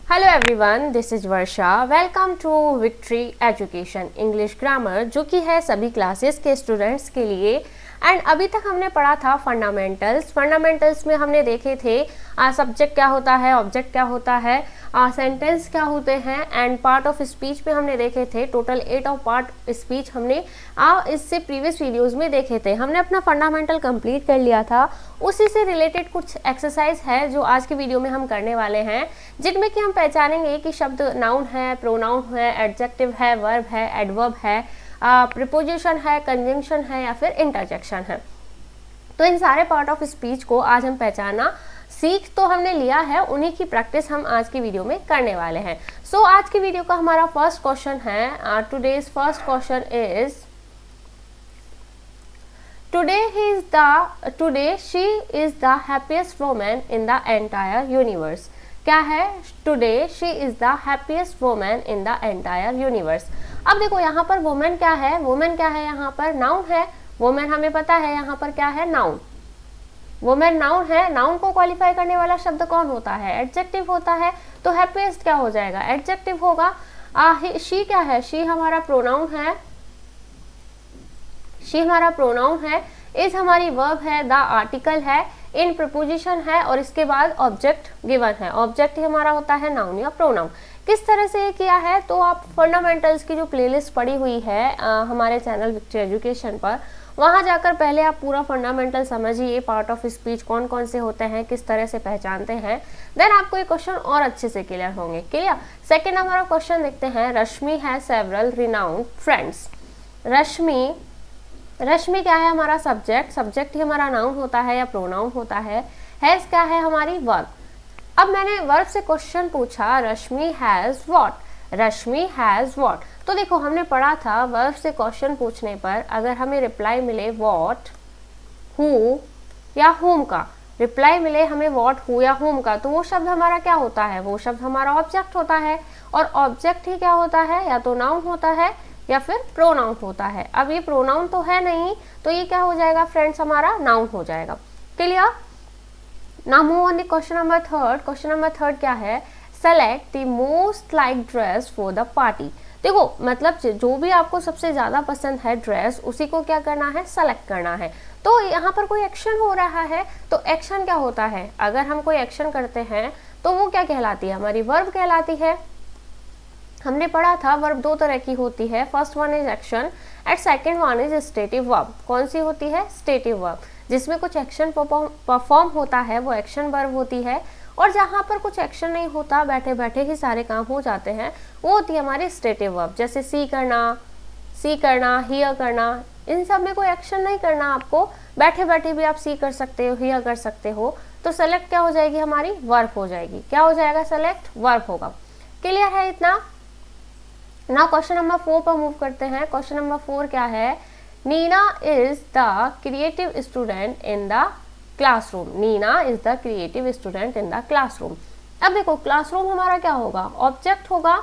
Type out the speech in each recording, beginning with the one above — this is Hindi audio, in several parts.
Hello everyone, this is Varsha. Welcome to Victory Education English grammar, जो कि है सभी क्लासेस के स्टूडेंट्स के लिए। एंड अभी तक हमने पढ़ा था फंडामेंटल्स में हमने देखे थे सब्जेक्ट क्या होता है, ऑब्जेक्ट क्या होता है, सेंटेंस क्या होते हैं, एंड पार्ट ऑफ स्पीच में हमने देखे थे। टोटल 8 ऑफ पार्ट स्पीच हमने इससे प्रीवियस वीडियोस में देखे थे। हमने अपना फंडामेंटल कंप्लीट कर लिया था। उसी से रिलेटेड कुछ एक्सरसाइज है जो आज के वीडियो में हम करने वाले हैं, जिनमें कि हम पहचानेंगे कि शब्द नाउन है, प्रोनाउन है, एडजेक्टिव है, वर्ब है, एडवर्ब है, प्रीपोजिशन है, कंजंक्शन है या फिर इंटरजेक्शन है। तो इन सारे पार्ट ऑफ स्पीच को आज हम पहचाना सीख तो हमने लिया है, उन्हीं की प्रैक्टिस हम आज की वीडियो में करने वाले हैं। सो आज की वीडियो का हमारा फर्स्ट क्वेश्चन है, today's first question is today she is the happiest woman in the entire universe. क्या है? Today she is the happiest woman in the entire universe. अब देखो यहाँ पर वुमेन क्या है, वुमेन क्या है, यहाँ पर नाउन है। वुमेन हमें पता है यहाँ पर क्या है, नाउन। वुमेन नाउन है। नाउन को क्वालिफाई करने वाला शब्द कौन होता है? एडजेक्टिव होता है। तो हैप्पीएस्ट क्या हो जाएगा? एडजेक्टिव होगा। शी क्या है? शी हमारा प्रोनाउन है। शी हमारा प्रोनाउन है। इज हमारी वर्ब है। द आर्टिकल है। इन प्रपोजिशन है और इसके बाद ऑब्जेक्ट गिवन है। ऑब्जेक्ट ही हमारा होता है नाउन या प्रोनाउन। किस तरह से ये किया है तो आप फंडामेंटल्स की जो प्लेलिस्ट पड़ी हुई है हमारे चैनल विक्ट्री एजुकेशन पर, वहां जाकर पहले आप पूरा फंडामेंटल समझिए, पार्ट ऑफ स्पीच कौन कौन से होते हैं, किस तरह से पहचानते हैं, देन आपको ये क्वेश्चन और अच्छे से क्लियर होंगे। क्लियर? सेकेंड हमारा क्वेश्चन देखते हैं। रश्मि है सेवरल रिनाउंड फ्रेंड्स। रश्मि क्या है? हमारा सब्जेक्ट। सब्जेक्ट ही हमारा नाउन होता है या प्रोनाउन होता है। हैज क्या है? हमारी वर्ब। अब मैंने वर्ब से क्वेश्चन पूछा, Rashmi has what. Rashmi has what. तो देखो हमने पढ़ा था वर्ब से क्वेश्चन पूछने पर अगर हमें रिप्लाई मिले व्हाट, हु या हुम का, रिप्लाई मिले हमें व्हाट, हु या हुम का, तो वो शब्द हमारा क्या होता है? वो शब्द हमारा ऑब्जेक्ट होता है। और ऑब्जेक्ट ही क्या होता है? या तो नाउन होता है या फिर प्रोनाउन होता है। अब ये प्रोनाउन तो है नहीं, तो ये क्या हो जाएगा फ्रेंड्स? हमारा नाउन हो जाएगा। Clear? Now move on the question number third. Question number third क्या है? Select the most like dress for the party. देखो मतलब जो भी आपको सबसे ज्यादा पसंद है ड्रेस, उसी को क्या करना है? सेलेक्ट करना है। तो यहाँ पर कोई एक्शन हो रहा है, तो एक्शन क्या होता है? अगर हम कोई एक्शन करते हैं तो वो क्या कहलाती है? हमारी वर्ब कहलाती है। हमने पढ़ा था वर्ब दो तरह की होती है। First one is action and second one is stative verb. कौन सी होती है? Stative verb. जिसमें कुछ एक्शन परफॉर्म होता है वो एक्शन वर्ब होती है, और जहाँ पर कुछ एक्शन नहीं होता, बैठे बैठे ही सारे काम हो जाते हैं, वो होती है हमारी स्टेटिव वर्ब। जैसे सी करना, हियर करना, इन सब में कोई एक्शन नहीं करना आपको, बैठे बैठे भी आप सी कर सकते हो, हियर कर सकते हो। तो सेलेक्ट क्या हो जाएगी? हमारी वर्ब हो जाएगी। क्या हो जाएगा? सेलेक्ट वर्ब होगा। क्लियर है इतना? ना क्वेश्चन नंबर 4 पर मूव करते हैं। क्वेश्चन नंबर 4 क्या है? Neena is the creative student in the classroom. Neena is the creative student in the classroom. अब देखो क्लासरूम हमारा क्या होगा? ऑब्जेक्ट होगा।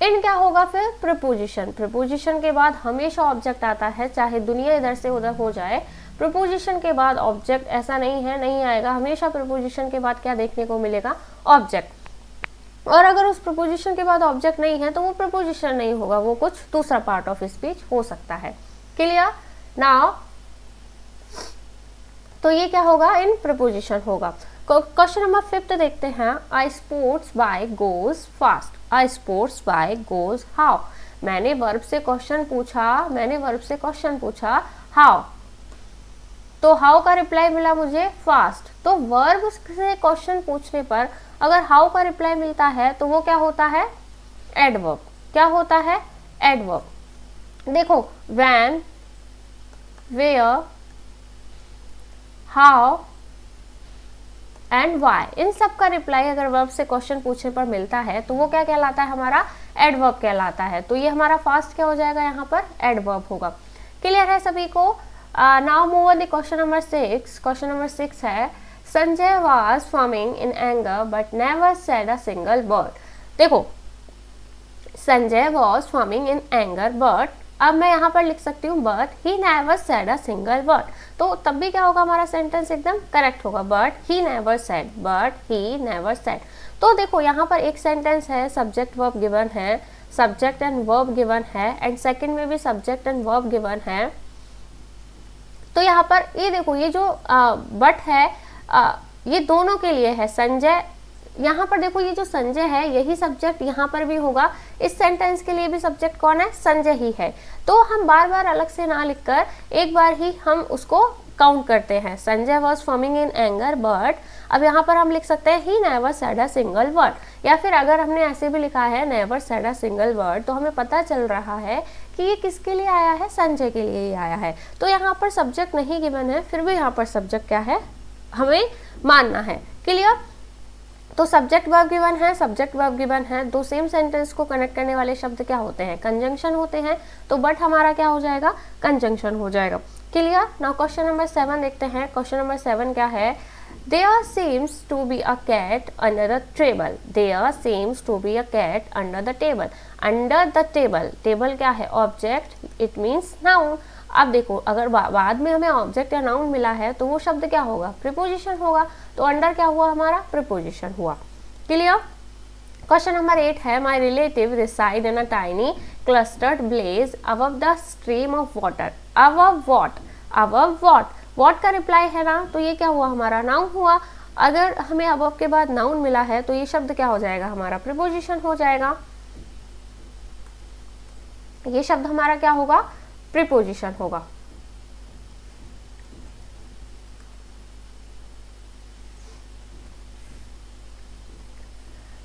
इन क्या होगा फिर? प्रीपोजिशन। प्रीपोजिशन के बाद हमेशा ऑब्जेक्ट आता है, चाहे दुनिया इधर से उधर हो जाए, प्रीपोजिशन के बाद ऑब्जेक्ट ऐसा नहीं है, नहीं आएगा। हमेशा प्रीपोजिशन के बाद क्या देखने को मिलेगा? ऑब्जेक्ट। और अगर उस प्रपोजिशन के बाद ऑब्जेक्ट नहीं है तो वो प्रपोजिशन नहीं होगा, वो कुछ दूसरा पार्ट ऑफ स्पीच हो सकता है। क्लियर? नाउ तो ये क्या होगा? इन प्रपोजिशन होगा। क्वेश्चन नंबर 5 देखते हैं। I sports bike goes fast. I sports bike goes how. मैंने वर्ब से क्वेश्चन पूछा हाउ, तो हाउ का रिप्लाई मिला मुझे फास्ट। तो वर्ब से क्वेश्चन पूछने पर अगर हाउ का रिप्लाई मिलता है तो वो क्या होता है? एडवर्ब। क्या होता है? एडवर्ब। देखो when, where, how and why, इन सब का रिप्लाई अगर वर्ब से क्वेश्चन पूछने पर मिलता है तो वो क्या कहलाता है? हमारा एडवर्ब कहलाता है। तो ये हमारा फास्ट क्या हो जाएगा? यहाँ पर एडवर्ब होगा। क्लियर है सभी को? Now move on the question number 6। Question number 6 है Sanjay was foaming in anger but never said a single word। देखो Sanjay was foaming in anger but अब मैं यहाँ पर लिख सकती हूँ but he never said a single word, तो तब भी क्या होगा, हमारा सेंटेंस एकदम करेक्ट होगा, but he never said, but he never said. तो देखो यहाँ पर एक सेंटेंस है, सब्जेक्ट वर्ब गिवन है, सब्जेक्ट एंड वर्ब गिवन है, एंड सेकंड में भी सब्जेक्ट एंड वर्ब गिवन है। तो यहाँ पर ये देखो, ये जो बट है ये दोनों के लिए है, संजय, यहाँ पर देखो ये जो संजय है यही सब्जेक्ट यहाँ पर भी होगा, इस सेंटेंस के लिए भी सब्जेक्ट कौन है, संजय ही है। तो हम बार बार अलग से ना लिखकर एक बार ही हम उसको काउंट करते हैं, Sanjay was forming in anger but, अब यहाँ पर हम लिख सकते हैं he never said a single word, या फिर अगर हमने ऐसे भी लिखा है never said a single word, तो हमें पता चल रहा है कि ये किसके लिए आया है, संजय के लिए ही आया है। तो यहाँ पर सब्जेक्ट नहीं गिवन है, फिर भी यहाँ पर सब्जेक्ट क्या है हमें मानना है। क्लियर? तो सब्जेक्ट वर्ब गिवन है, सब्जेक्ट वर्ब गिवन है, दो सेम सेंटेंस को कनेक्ट करने वाले शब्द क्या होते हैं, कंजंक्शन होते हैं, तो बट हमारा क्या हो जाएगा, कंजंक्शन हो जाएगा। क्लियर? नाउ क्वेश्चन नंबर 7 देखते हैं। क्वेश्चन नंबर 7 क्या है, There seems to be a cat under the table. There seems to be a cat under the table. Under the table. Table क्या है, ऑब्जेक्ट, it means noun. अब देखो अगर बाद में हमें ऑब्जेक्ट या नाउन मिला है तो वो शब्द क्या होगा, प्रीपोजिशन होगा, तो अंडर क्या हुआ, हमारा प्रीपोजिशन हुआ। क्लियर? क्वेश्चन नंबर 8 है, my relative reside in a tiny clustered blaze above the stream of water. Above what, above what, what का रिप्लाई है ना, तो ये क्या हुआ, हमारा नाउन हुआ। अगर हमें अबव के बाद नाउन मिला है तो ये शब्द क्या हो जाएगा, हमारा प्रीपोजिशन हो जाएगा, ये शब्द हमारा क्या होगा, प्रीपोजिशन होगा।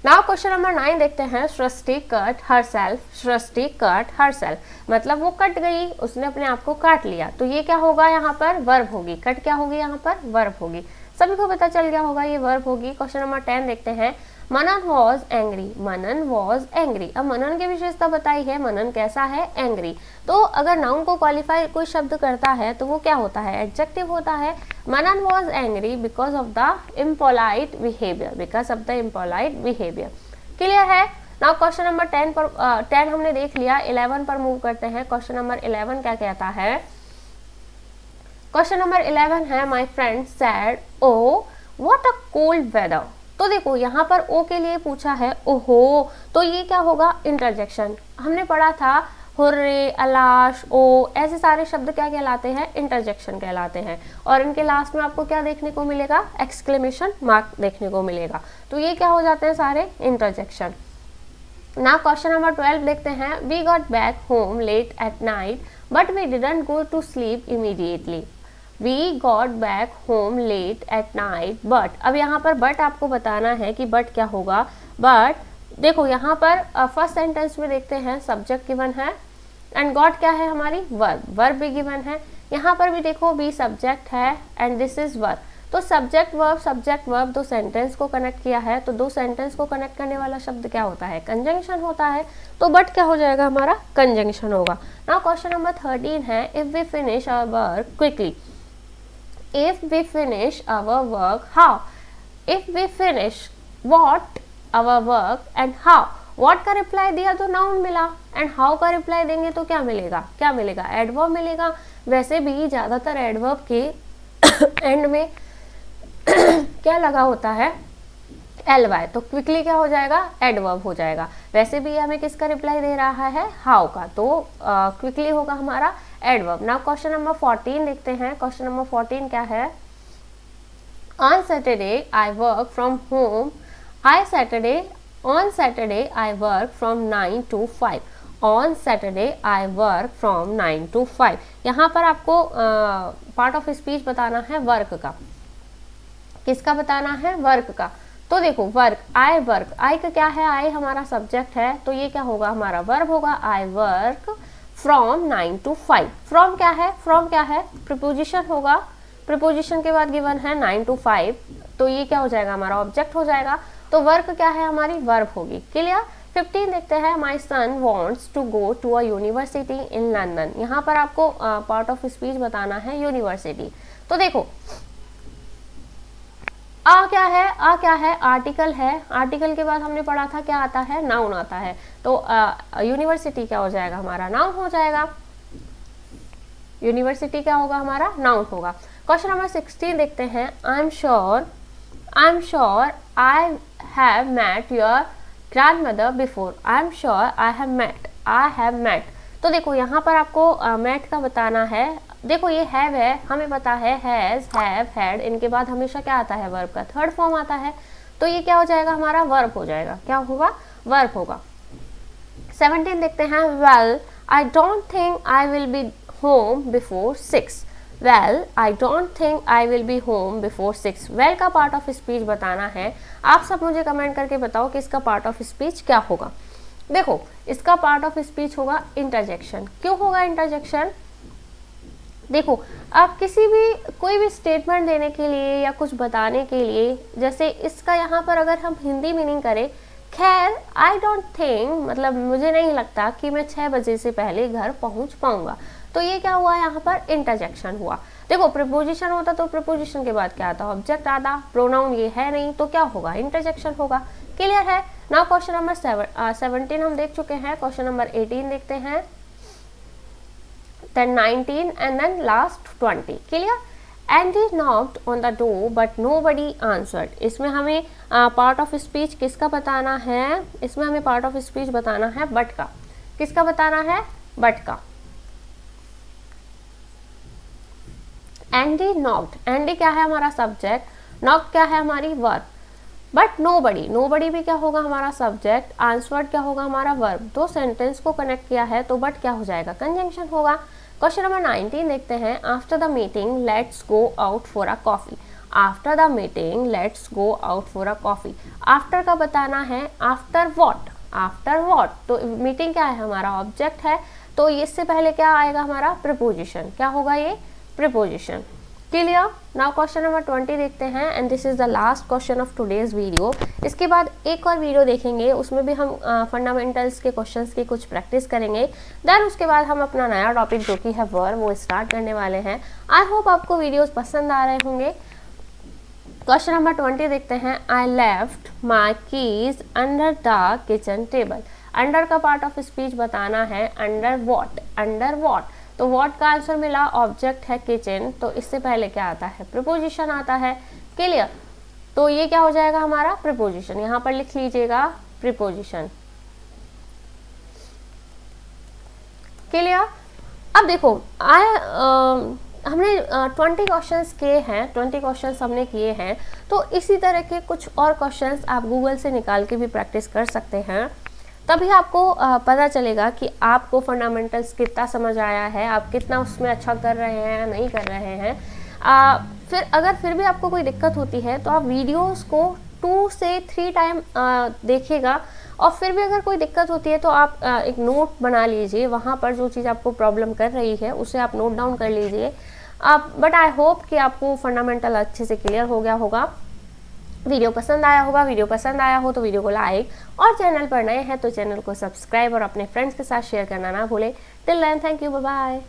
नाउ क्वेश्चन नंबर 9 देखते हैं। सृष्टि कट हरसेल्फ, सृष्टि कट हरसेल्फ मतलब वो कट गई, उसने अपने आप को काट लिया, तो ये क्या होगा, यहाँ पर वर्ब होगी, कट क्या होगी, यहाँ पर वर्ब होगी। सभी को पता चल गया होगा ये वर्ब होगी। क्वेश्चन नंबर 10 देखते हैं। Manan was angry, Manan was angry. अब मनन की विशेषता बताई है, मनन कैसा है, एंग्री। तो अगर नाउन को क्वालिफाई कोई शब्द करता है तो वो क्या होता है, एडजेक्टिव होता है। Manan was angry because of the impolite behaviour, because of the impolite behaviour. Clear है? नाउ क्वेश्चन नंबर 10 हमने देख लिया, 11 पर मूव करते हैं। क्वेश्चन नंबर 11 क्या कहता है, क्वेश्चन नंबर 11 है, my friend said oh what a cold weather. तो देखो यहाँ पर ओ के लिए पूछा है, ओहो, तो ये क्या होगा, इंटरजेक्शन। हमने पढ़ा था हुर्रे, अलाश, ओ, ऐसे सारे शब्द क्या कहलाते हैं, इंटरजेक्शन कहलाते हैं, और इनके लास्ट में आपको क्या देखने को मिलेगा, एक्सक्लेमेशन मार्क देखने को मिलेगा, तो ये क्या हो जाते हैं, सारे इंटरजेक्शन। नाउ क्वेश्चन नंबर 12 देखते हैं। We got back home late at night but we didn't go to sleep immediately. We got back home late at night but, अब यहाँ पर बट आपको बताना है कि बट क्या होगा। बट देखो यहाँ पर फर्स्ट सेंटेंस में देखते हैं, सब्जेक्ट गिवन है एंड गॉट क्या है, हमारी वर्ब, वर्ब भी गिवन है। यहाँ पर भी देखो बी सब्जेक्ट है एंड दिस इज वर्ब, तो सब्जेक्ट वर्ब दो सेंटेंस को कनेक्ट किया है, तो दो सेंटेंस को कनेक्ट करने वाला शब्द क्या होता है, कंजंक्शन होता है, तो बट क्या हो जाएगा, हमारा कंजंक्शन होगा। नाउ क्वेश्चन नंबर 13 है, if we finish our work quickly, if we finish our work how, if we finish what our work and how, what का रिप्लाई दिया तो नाउन मिला, एंड हाउ का रिप्लाई देंगे तो क्या मिलेगा, क्या मिलेगा, एडवर्ब मिलेगा। वैसे भी ज्यादातर एडवर्ब के एंड में क्या लगा होता है, ly, तो क्विकली क्या हो जाएगा, एडवर्ब हो जाएगा। वैसे भी हमें किसका रिप्लाई दे रहा है, हाउ का, तो क्विकली होगा हमारा एडवर्ब। नाउ क्वेश्चन नंबर 14 देखते हैं। क्वेश्चन नंबर 14 क्या है, on Saturday I work from home, on Saturday I work from 9 to 5, on Saturday I work from 9 to 5। यहाँ पर आपको पार्ट ऑफ स्पीच बताना है वर्क का, किसका बताना है, वर्क का। तो देखो वर्क, आई वर्क, आई का क्या है, आई हमारा सब्जेक्ट है, तो ये क्या होगा, हमारा वर्ब होगा, I work from 9 to 5। From क्या है, फ्रॉम क्या है, प्रीपोजिशन होगा, प्रीपोजिशन के बाद गिवन है 9 to 5, तो ये क्या हो जाएगा, हमारा ऑब्जेक्ट हो जाएगा, तो वर्क क्या है, हमारी वर्ब होगी। क्लियर? 15 देखते हैं। My son wants to go to a university in London. यहाँ पर आपको पार्ट ऑफ स्पीच बताना है यूनिवर्सिटी। तो देखो आ क्या है, आ क्या है, आर्टिकल है, आर्टिकल के बाद हमने पढ़ा था क्या आता है, नाउन आता है, तो यूनिवर्सिटी क्या हो जाएगा, हमारा नाउन हो जाएगा। यूनिवर्सिटी क्या होगा हमारा, नाउन होगा। क्वेश्चन नंबर 16 देखते हैं। I am sure I have met your grandmother before. I am sure I have met. तो देखो यहाँ पर आपको मेट का बताना है। देखो ये हैव है, हमें पता है हैज, हैव, हैड, इनके बाद हमेशा क्या आता है, वर्ब का थर्ड फॉर्म आता है। तो ये क्या हो जाएगा हमारा, वर्ब हो जाएगा। क्या होगा, वर्ब होगा। 17 देखते हैं। Well I don't think I will be home before 6। Well I don't think I will be home before 6। Well का पार्ट ऑफ स्पीच बताना है। आप सब मुझे कमेंट करके बताओ कि इसका पार्ट ऑफ स्पीच क्या होगा। देखो इसका पार्ट ऑफ स्पीच होगा इंटरजेक्शन। क्यों होगा इंटरजेक्शन, देखो आप कोई भी स्टेटमेंट देने के लिए या कुछ बताने के लिए, जैसे इसका यहाँ पर अगर हम हिंदी मीनिंग करें, खैर आई डोंट थिंक, मतलब मुझे नहीं लगता कि मैं 6 बजे से पहले घर पहुँच पाऊंगा। तो ये क्या हुआ, यहाँ पर इंटरजेक्शन हुआ। देखो प्रीपोजिशन होता तो प्रीपोजिशन के बाद क्या आता, ऑब्जेक्ट आता। प्रोनाउन ये है नहीं तो क्या होगा, इंटरजेक्शन होगा। क्लियर है। नाउ क्वेश्चन नंबर 17 हम देख चुके हैं। क्वेश्चन नंबर 18 देखते हैं, then 19 and then last 20। clear। Andy knocked on the door but nobody answered। इसमें हमें पार्ट ऑफ स्पीच किसका बताना है, इसमें हमें पार्ट ऑफ स्पीच बताना है बट का। किसका बताना है, बट का। एंडी नॉक्ड, एंडी क्या है हमारा सब्जेक्ट, नॉक क्या है हमारी वर्ब, बट नोबडी, नोबडी भी क्या होगा हमारा सब्जेक्ट, आंसवर्ड क्या होगा हमारा वर्ब। दो सेंटेंस को कनेक्ट किया है तो बट क्या हो जाएगा, कंजंक्शन होगा। क्वेश्चन नंबर 19 देखते हैं। After the meeting let's go out for a coffee. After the meeting let's go out for a coffee. After का बताना है, आफ्टर व्हाट, आफ्टर व्हाट। तो मीटिंग क्या है हमारा, ऑब्जेक्ट है, तो इससे पहले क्या आएगा हमारा, प्रीपोजिशन। क्या होगा ये, preposition. Clear. Now question number 20 देखते हैं and this is the last question of today's video. इसके बाद एक और वीडियो देखेंगे, उसमें भी हम फंडामेंटल्स के क्वेश्चंस की कुछ प्रैक्टिस करेंगे। देन उसके बाद हम अपना नया टॉपिक जो कि है वर्ब, वो स्टार्ट करने वाले हैं। आई होप आपको वीडियोस पसंद आ रहे होंगे। क्वेश्चन नंबर 20 देखते हैं। I left my keys under the kitchen table. Under का पार्ट ऑफ स्पीच बताना है, अंडर वॉट, अंडर वॉट। तो व्हाट का आंसर मिला, ऑब्जेक्ट है किचन, तो इससे पहले क्या आता है, प्रीपोजिशन आता है। क्लियर। तो ये क्या हो जाएगा हमारा, प्रीपोजिशन। यहाँ पर लिख लीजिएगा प्रीपोजिशन। क्लियर। अब देखो हमने 20 क्वेश्चंस किए हैं, 20 क्वेश्चंस हमने किए हैं। तो इसी तरह के कुछ और क्वेश्चंस आप गूगल से निकाल के भी प्रैक्टिस कर सकते हैं। तभी आपको पता चलेगा कि आपको फंडामेंटल्स कितना समझ आया है, आप कितना उसमें अच्छा कर रहे हैं या नहीं कर रहे हैं। फिर भी आपको कोई दिक्कत होती है तो आप वीडियोस को 2 से 3 टाइम देखिएगा। और फिर भी अगर कोई दिक्कत होती है तो आप एक नोट बना लीजिए, वहाँ पर जो चीज़ आपको प्रॉब्लम कर रही है उसे आप नोट डाउन कर लीजिए। बट आई होप कि आपको फंडामेंटल अच्छे से क्लियर हो गया होगा। वीडियो पसंद आया होगा। वीडियो पसंद आया हो तो वीडियो को लाइक, और चैनल पर नए हैं तो चैनल को सब्सक्राइब और अपने फ्रेंड्स के साथ शेयर करना ना भूलें। Till then thank you, bye bye.